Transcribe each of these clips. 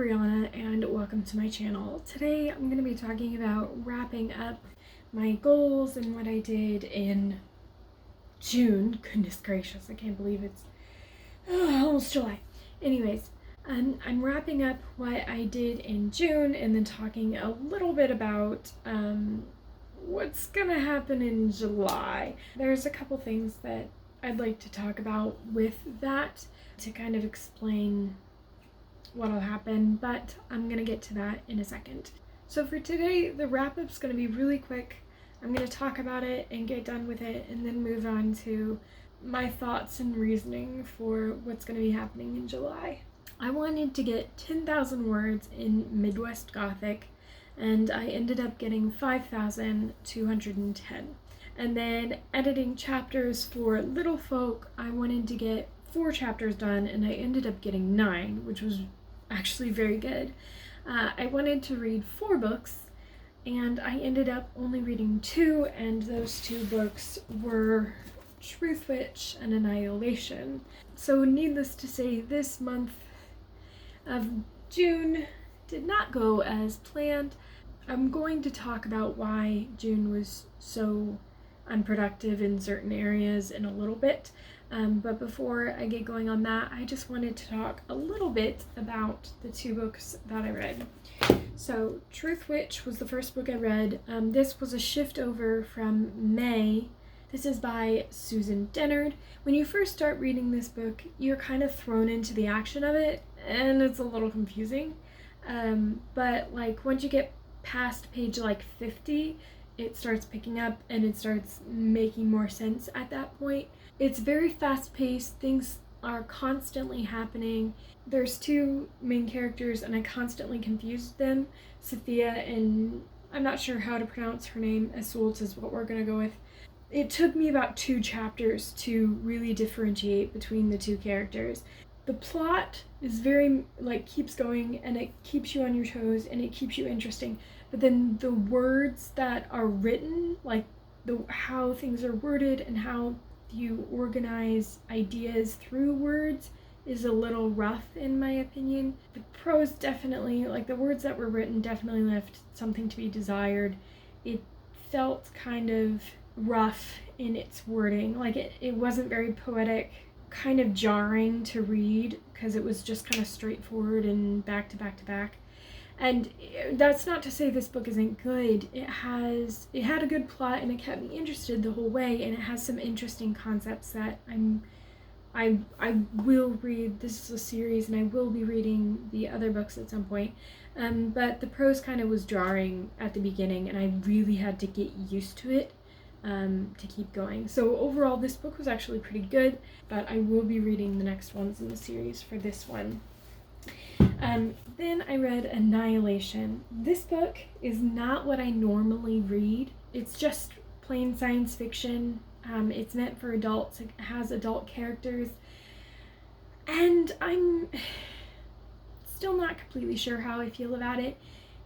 Brianna and welcome to my channel. Today I'm going to be talking about wrapping up my goals and what I did in June. Goodness gracious, I can't believe it's almost July. Anyways, I'm wrapping up what I did in June and then talking a little bit about what's gonna happen in July. There's a couple things that I'd like to talk about with that to kind of explain what'll happen, but I'm gonna get to that in a second. So for today, the wrap-up's gonna be really quick. I'm gonna talk about it and get done with it and then move on to my thoughts and reasoning for what's gonna be happening in July. I wanted to get 10,000 words in Midwest Gothic and I ended up getting 5,210. And then editing chapters for Little Folk, I wanted to get 4 chapters done and I ended up getting 9, which was actually very good. I wanted to read 4 books and I ended up only reading 2, and those 2 books were Truth Witch and Annihilation. So needless to say, this month of June did not go as planned. I'm going to talk about why June was so unproductive in certain areas in a little bit. But before I get going on that, I just wanted to talk a little bit about the 2 books that I read. So Truth Witch was the first book I read. This was a shift over from May. This is by Susan Dennard. When you first start reading this book, you're kind of thrown into the action of it, and it's a little confusing. But like once you get past page like 50, it starts picking up and it starts making more sense at that point. It's very fast-paced, things are constantly happening. There's 2 main characters and I constantly confused them. Sophia and I'm not sure how to pronounce her name. Iseult is what we're gonna go with. It took me about 2 chapters to really differentiate between the 2 characters. The plot is very, keeps going and it keeps you on your toes and it keeps you interesting. But then the words that are written, how things are worded and how you organize ideas through words is a little rough in my opinion. The prose definitely, the words that were written definitely left something to be desired. It felt kind of rough in its wording, it wasn't very poetic, kind of jarring to read because it was just kind of straightforward and back to back to back. And that's not to say this book isn't good. It had a good plot and it kept me interested the whole way, and it has some interesting concepts that I will read. This is a series and I will be reading the other books at some point. But the prose kind of was jarring at the beginning and I really had to get used to it to keep going. So overall this book was actually pretty good, but I will be reading the next ones in the series for this one. Then I read Annihilation. This book is not what I normally read. It's just plain science fiction. It's meant for adults. It has adult characters. And I'm still not completely sure how I feel about it.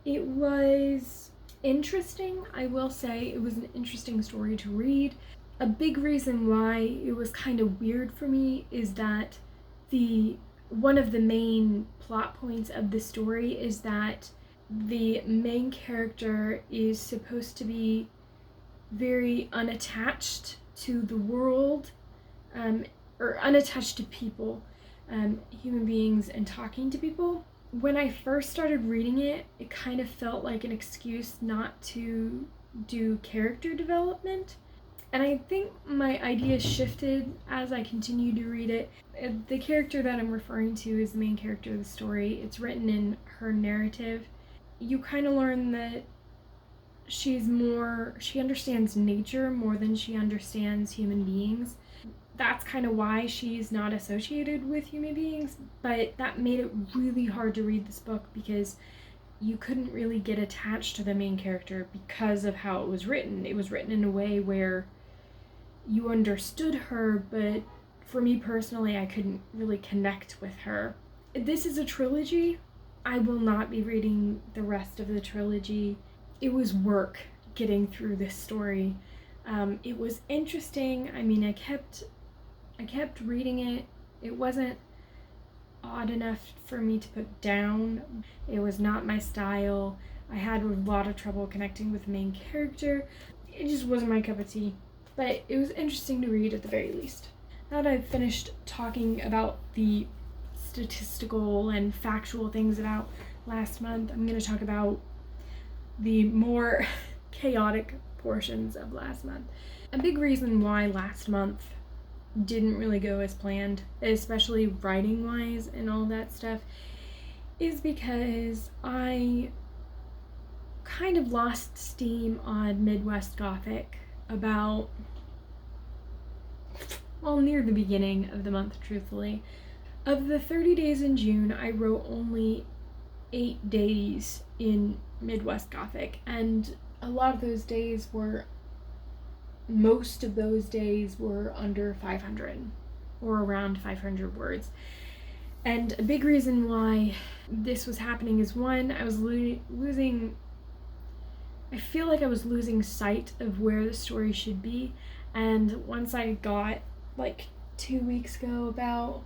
It was interesting, I will say. It was an interesting story to read. A big reason why it was kind of weird for me is that one of the main plot points of the story is that the main character is supposed to be very unattached to the world, or unattached to people, human beings, and talking to people. When I first started reading it, it kind of felt like an excuse not to do character development. And I think my ideas shifted as I continued to read it. The character that I'm referring to is the main character of the story. It's written in her narrative. You kind of learn that she understands nature more than she understands human beings. That's kind of why she's not associated with human beings, but that made it really hard to read this book because you couldn't really get attached to the main character because of how it was written. It was written in a way where you understood her, but for me personally, I couldn't really connect with her. This is a trilogy. I will not be reading the rest of the trilogy. It was work getting through this story. It was interesting. I mean, I kept reading it. It wasn't odd enough for me to put down. It was not my style. I had a lot of trouble connecting with the main character. It just wasn't my cup of tea, but it was interesting to read at the very least. Now that I've finished talking about the statistical and factual things about last month, I'm going to talk about the more chaotic portions of last month. A big reason why last month didn't really go as planned, especially writing wise and all that stuff, is because I kind of lost steam on Midwest Gothic about, well, near the beginning of the month, truthfully. Of the 30 days in June, I wrote only 8 days in Midwest Gothic, and a lot of those days were, most of those days were under 500 or around 500 words. And a big reason why this was happening is, one, I was losing, I feel like I was losing sight of where the story should be. And once I got, like 2 weeks ago about,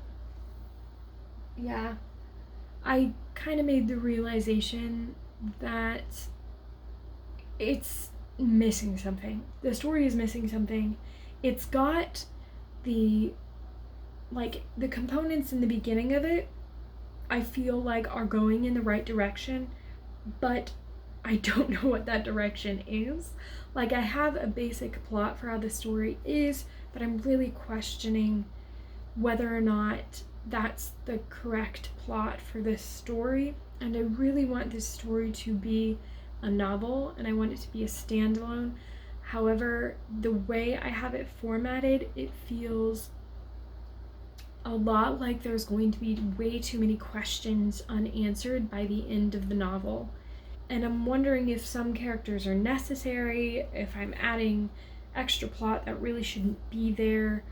I kind of made the realization that it's missing something. The story is missing something. It's got the components in the beginning of it, I feel like are going in the right direction, but I don't know what that direction is. Like, I have a basic plot for how the story is, but I'm really questioning whether or not that's the correct plot for this story. And I really want this story to be a novel, and I want it to be a standalone. However, the way I have it formatted, it feels a lot like there's going to be way too many questions unanswered by the end of the novel. And I'm wondering if some characters are necessary, if I'm adding extra plot that really shouldn't be there.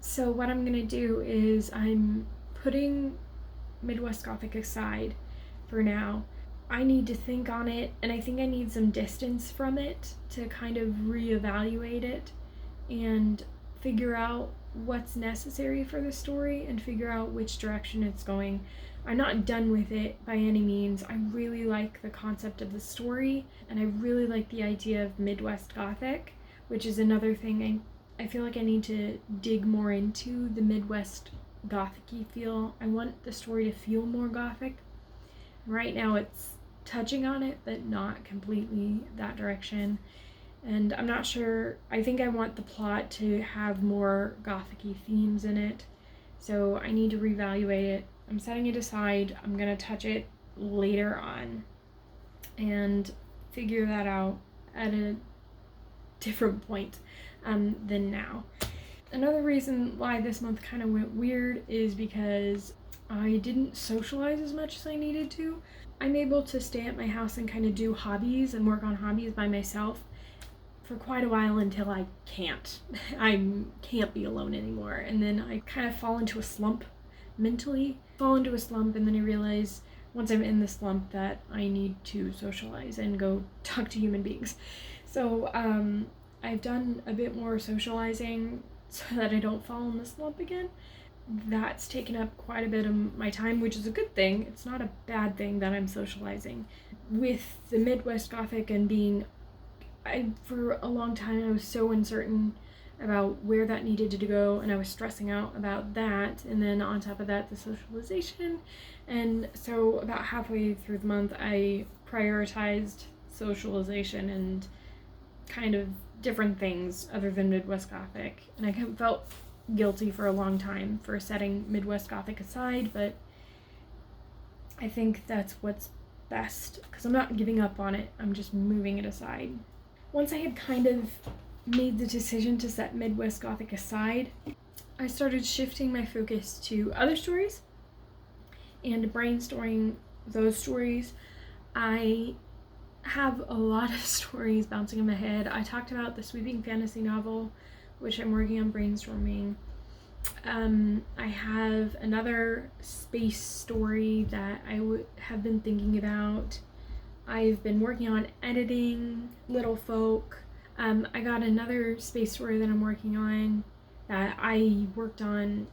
So what I'm gonna do is I'm putting Midwest Gothic aside for now. I need to think on it, and I think I need some distance from it to kind of reevaluate it and figure out what's necessary for the story and figure out which direction it's going. I'm not done with it by any means. I really like the concept of the story, and I really like the idea of Midwest Gothic, which is another thing I feel like I need to dig more into, the Midwest Gothic-y feel. I want the story to feel more Gothic. Right now it's touching on it, but not completely that direction. And I'm not sure, I think I want the plot to have more Gothic-y themes in it, so I need to reevaluate it. I'm setting it aside. I'm gonna touch it later on and figure that out at a different point than now. Another reason why this month kind of went weird is because I didn't socialize as much as I needed to. I'm able to stay at my house and kind of do hobbies and work on hobbies by myself for quite a while until I can't. I can't be alone anymore. And then I kind of fall into a slump mentally, and then I realize once I'm in the slump that I need to socialize and go talk to human beings. So I've done a bit more socializing so that I don't fall in the slump again. That's taken up quite a bit of my time, which is a good thing. It's not a bad thing that I'm socializing. With the Midwest Gothic and for a long time I was so uncertain about where that needed to go, and I was stressing out about that, and then on top of that the socialization. And so about halfway through the month I prioritized socialization and kind of different things other than Midwest Gothic, and I felt guilty for a long time for setting Midwest Gothic aside, but I think that's what's best because I'm not giving up on it, I'm just moving it aside. Once I had kind of made the decision to set Midwest Gothic aside, I started shifting my focus to other stories and brainstorming those stories. I have a lot of stories bouncing in my head. I talked about the sweeping fantasy novel, which I'm working on brainstorming. I have another space story that I have been thinking about. I've been working on editing Little Folk. I got another space story that I'm working on that I worked on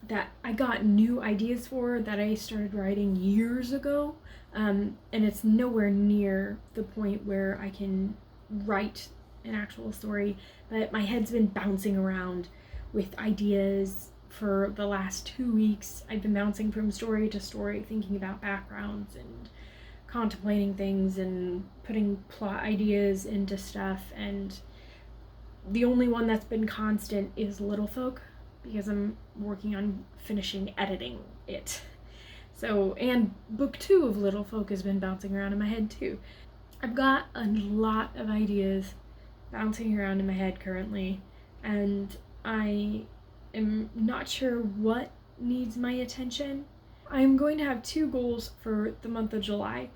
that I got new ideas for that I started writing years ago, and it's nowhere near the point where I can write an actual story, but my head's been bouncing around with ideas for the last 2 weeks. I've been bouncing from story to story, thinking about backgrounds and contemplating things and putting plot ideas into stuff, and the only one that's been constant is Little Folk, because I'm working on finishing editing it. So, and book 2 of Little Folk has been bouncing around in my head too. I've got a lot of ideas bouncing around in my head currently, and I am not sure what needs my attention. I'm going to have 2 goals for the month of July.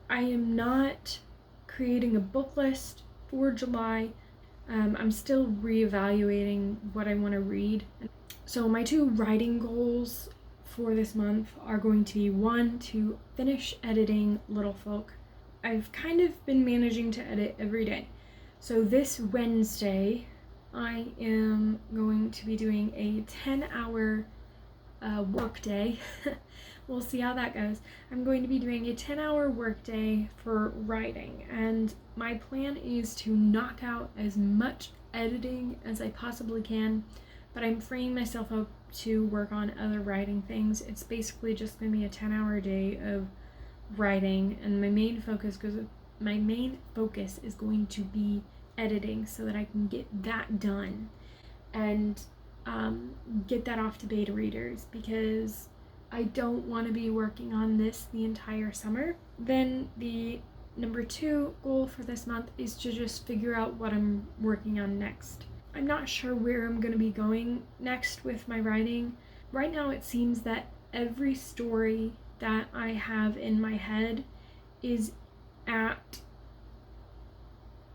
I am not creating a book list for July. I'm still reevaluating what I want to read. So my 2 writing goals for this month are going to be, 1, to finish editing Little Folk. I've kind of been managing to edit every day. So this Wednesday, I am going to be doing a 10-hour work day. We'll see how that goes. I'm going to be doing a 10-hour work day for writing, and my plan is to knock out as much editing as I possibly can, but I'm freeing myself up to work on other writing things. It's basically just going to be a 10-hour day of writing, and my main focus is going to be editing, so that I can get that done and get that off to beta readers, because I don't want to be working on this the entire summer. Then the number 2 goal for this month is to just figure out what I'm working on next. I'm not sure where I'm going to be going next with my writing. Right now it seems that every story that I have in my head is at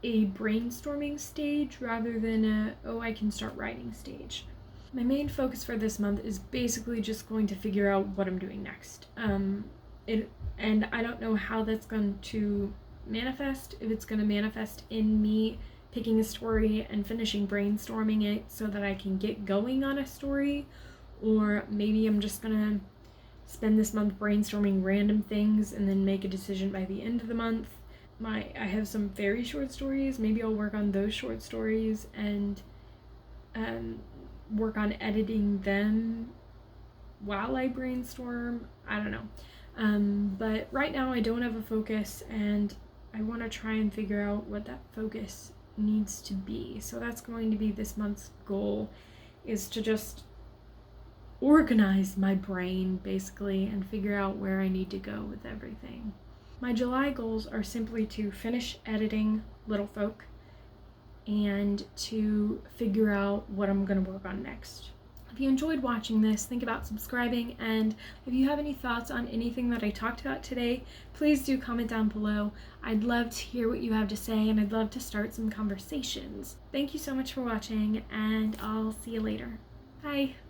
a brainstorming stage rather than I can start writing stage. My main focus for this month is basically just going to figure out what I'm doing next. And I don't know how that's going to manifest, if it's going to manifest in me picking a story and finishing brainstorming it so that I can get going on a story, or maybe I'm just going to spend this month brainstorming random things and then make a decision by the end of the month. I have some very short stories. Maybe I'll work on those short stories and work on editing them while I brainstorm. I don't know. But right now I don't have a focus, and I want to try and figure out what that focus needs to be. So that's going to be this month's goal, is to just organize my brain basically and figure out where I need to go with everything. My July goals are simply to finish editing Little Folk and to figure out what I'm going to work on next. If you enjoyed watching this, think about subscribing, and if you have any thoughts on anything that I talked about today, please do comment down below. I'd love to hear what you have to say, and I'd love to start some conversations. Thank you so much for watching, and I'll see you later. Bye!